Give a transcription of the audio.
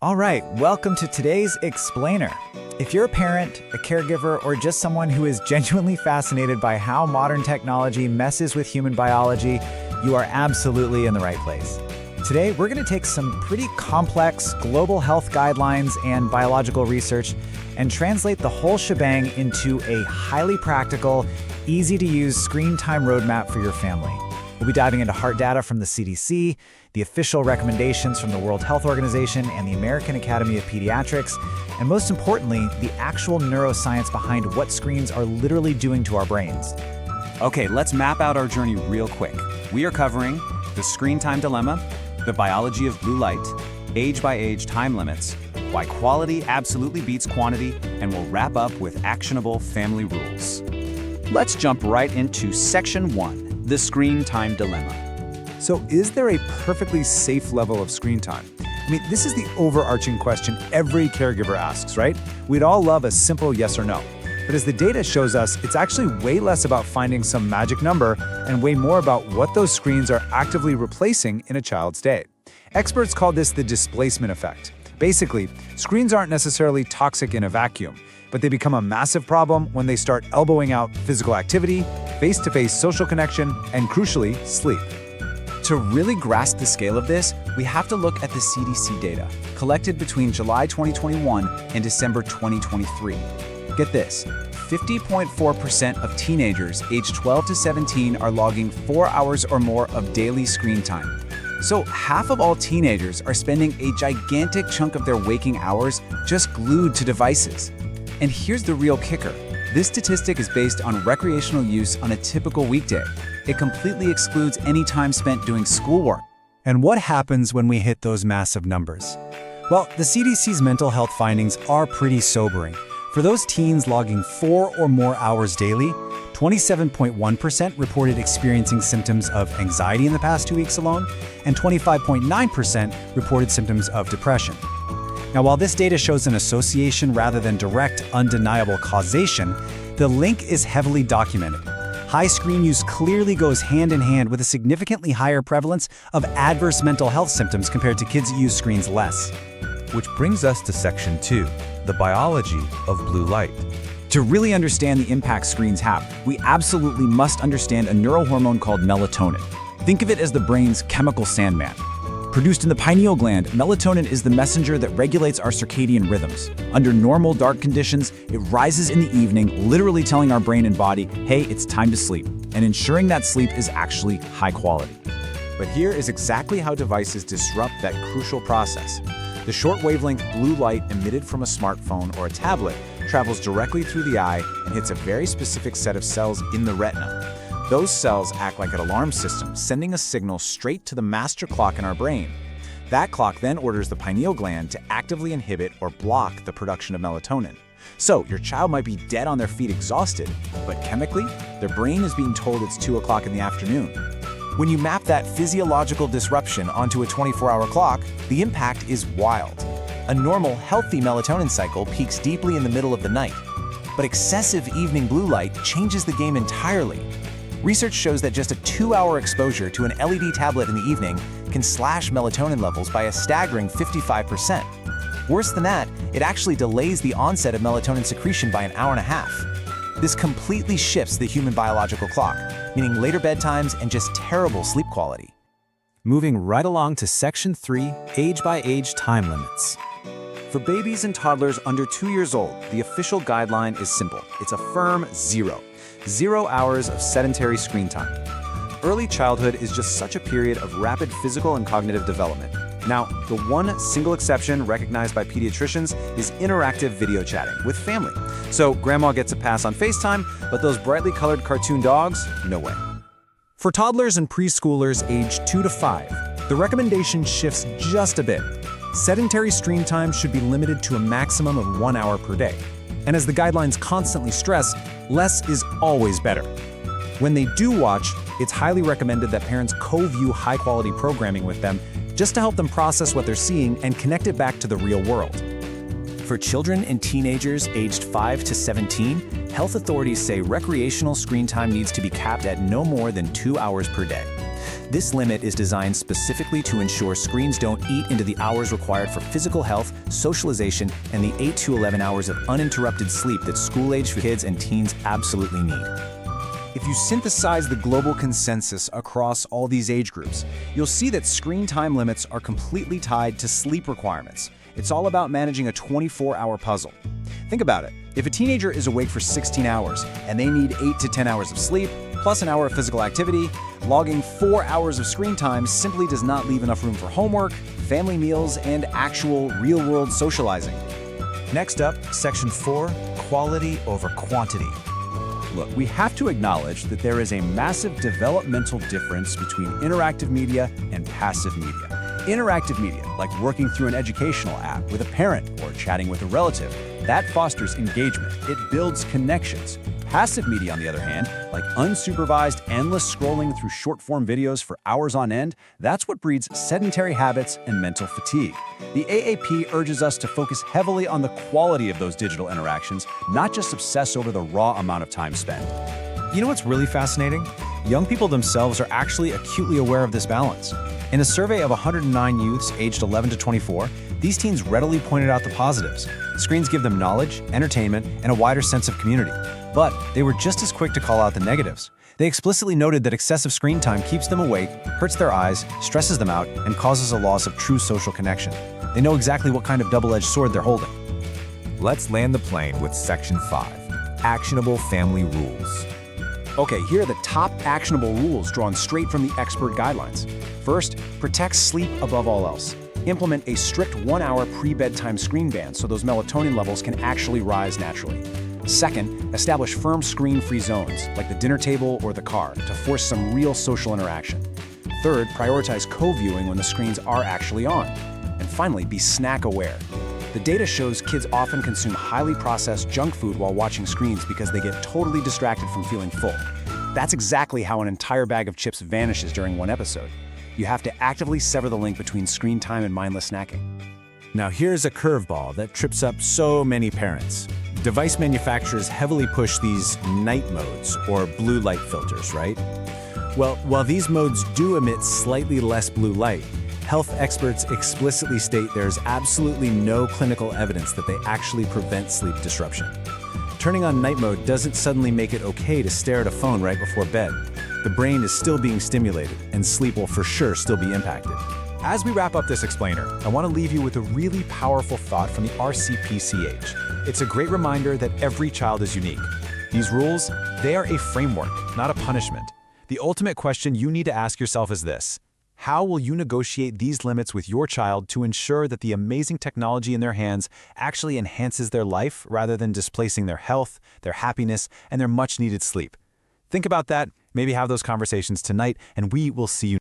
All right, welcome to today's Explainer. If you're a parent, a caregiver, or just someone who is genuinely fascinated by how modern technology messes with human biology, you are absolutely in the right place. Today, we're going to take some pretty complex global health guidelines and biological research and translate the whole shebang into a highly practical, easy-to-use screen time roadmap for your family. We'll be diving into hard data from the CDC, the official recommendations from the World Health Organization and the American Academy of Pediatrics, and most importantly, the actual neuroscience behind what screens are literally doing to our brains. Okay, let's map out our journey real quick. We are covering the screen time dilemma, the biology of blue light, age-by-age time limits, why quality absolutely beats quantity, and we'll wrap up with actionable family rules. Let's jump right into Section 1. The screen time dilemma. So is there a perfectly safe level of screen time? I mean, this is the overarching question every caregiver asks, right? We'd all love a simple yes or no. But as the data shows us, it's actually way less about finding some magic number and way more about what those screens are actively replacing in a child's day. Experts call this the displacement effect. Basically, screens aren't necessarily toxic in a vacuum, but they become a massive problem when they start elbowing out physical activity, face-to-face social connection, and crucially, sleep. To really grasp the scale of this, we have to look at the CDC data, collected between July 2021 and December 2023. Get this, 50.4% of teenagers aged 12 to 17 are logging 4 hours or more of daily screen time. So half of all teenagers are spending a gigantic chunk of their waking hours just glued to devices. And here's the real kicker. This statistic is based on recreational use on a typical weekday. It completely excludes any time spent doing schoolwork. And what happens when we hit those massive numbers? Well, the CDC's mental health findings are pretty sobering. For those teens logging 4 or more hours daily, 27.1% reported experiencing symptoms of anxiety in the past 2 weeks alone, and 25.9% reported symptoms of depression. Now, while this data shows an association rather than direct, undeniable causation, the link is heavily documented. High screen use clearly goes hand in hand with a significantly higher prevalence of adverse mental health symptoms compared to kids who use screens less. Which brings us to Section 2, the biology of blue light. To really understand the impact screens have, we absolutely must understand a neurohormone called melatonin. Think of it as the brain's chemical sandman. Produced in the pineal gland, melatonin is the messenger that regulates our circadian rhythms. Under normal dark conditions, it rises in the evening, literally telling our brain and body, hey, it's time to sleep, and ensuring that sleep is actually high quality. But here is exactly how devices disrupt that crucial process. The short wavelength blue light emitted from a smartphone or a tablet travels directly through the eye and hits a very specific set of cells in the retina. Those cells act like an alarm system, sending a signal straight to the master clock in our brain. That clock then orders the pineal gland to actively inhibit or block the production of melatonin. So your child might be dead on their feet exhausted, but chemically, their brain is being told it's 2 o'clock in the afternoon. When you map that physiological disruption onto a 24-hour clock, the impact is wild. A normal, healthy melatonin cycle peaks deeply in the middle of the night, but excessive evening blue light changes the game entirely. Research shows that just a 2-hour exposure to an LED tablet in the evening can slash melatonin levels by a staggering 55%. Worse than that, it actually delays the onset of melatonin secretion by an hour and a half. This completely shifts the human biological clock, meaning later bedtimes and just terrible sleep quality. Moving right along to Section 3, age-by-age time limits. For babies and toddlers under 2 years old, the official guideline is simple. It's a firm 0. 0 hours of sedentary screen time. Early childhood is just such a period of rapid physical and cognitive development. Now, the one single exception recognized by pediatricians is interactive video chatting with family. So grandma gets a pass on FaceTime, but those brightly colored cartoon dogs, no way. For toddlers and preschoolers aged 2 to 5, the recommendation shifts just a bit. Sedentary screen time should be limited to a maximum of 1 hour per day. And as the guidelines constantly stress, less is always better. When they do watch, it's highly recommended that parents co-view high-quality programming with them just to help them process what they're seeing and connect it back to the real world. For children and teenagers aged 5 to 17, health authorities say recreational screen time needs to be capped at no more than 2 hours per day. This limit is designed specifically to ensure screens don't eat into the hours required for physical health, socialization, and the 8 to 11 hours of uninterrupted sleep that school-age kids and teens absolutely need. If you synthesize the global consensus across all these age groups, you'll see that screen time limits are completely tied to sleep requirements. It's all about managing a 24-hour puzzle. Think about it. If a teenager is awake for 16 hours and they need 8 to 10 hours of sleep, plus an hour of physical activity, logging 4 hours of screen time simply does not leave enough room for homework, family meals, and actual real-world socializing. Next up, Section 4, quality over quantity. Look, we have to acknowledge that there is a massive developmental difference between interactive media and passive media. Interactive media, like working through an educational app with a parent or chatting with a relative, that fosters engagement. It builds connections. Passive media, on the other hand, like unsupervised, endless scrolling through short-form videos for hours on end, that's what breeds sedentary habits and mental fatigue. The AAP urges us to focus heavily on the quality of those digital interactions, not just obsess over the raw amount of time spent. You know what's really fascinating? Young people themselves are actually acutely aware of this balance. In a survey of 109 youths aged 11 to 24, these teens readily pointed out the positives. Screens give them knowledge, entertainment, and a wider sense of community. But they were just as quick to call out the negatives. They explicitly noted that excessive screen time keeps them awake, hurts their eyes, stresses them out, and causes a loss of true social connection. They know exactly what kind of double-edged sword they're holding. Let's land the plane with Section 5, actionable family rules. Okay, here are the top actionable rules drawn straight from the expert guidelines. First, protect sleep above all else. Implement a strict 1-hour pre-bedtime screen ban so those melatonin levels can actually rise naturally. Second, establish firm screen-free zones, like the dinner table or the car, to force some real social interaction. Third, prioritize co-viewing when the screens are actually on. And finally, be snack-aware. The data shows kids often consume highly processed junk food while watching screens because they get totally distracted from feeling full. That's exactly how an entire bag of chips vanishes during one episode. You have to actively sever the link between screen time and mindless snacking. Now here's a curveball that trips up so many parents. Device manufacturers heavily push these night modes, or blue light filters, right? Well, while these modes do emit slightly less blue light, health experts explicitly state there's absolutely no clinical evidence that they actually prevent sleep disruption. Turning on night mode doesn't suddenly make it okay to stare at a phone right before bed. The brain is still being stimulated, and sleep will for sure still be impacted. As we wrap up this explainer, I want to leave you with a really powerful thought from the RCPCH. It's a great reminder that every child is unique. These rules, they are a framework, not a punishment. The ultimate question you need to ask yourself is this: how will you negotiate these limits with your child to ensure that the amazing technology in their hands actually enhances their life rather than displacing their health, their happiness, and their much-needed sleep? Think about that, maybe have those conversations tonight, and we will see you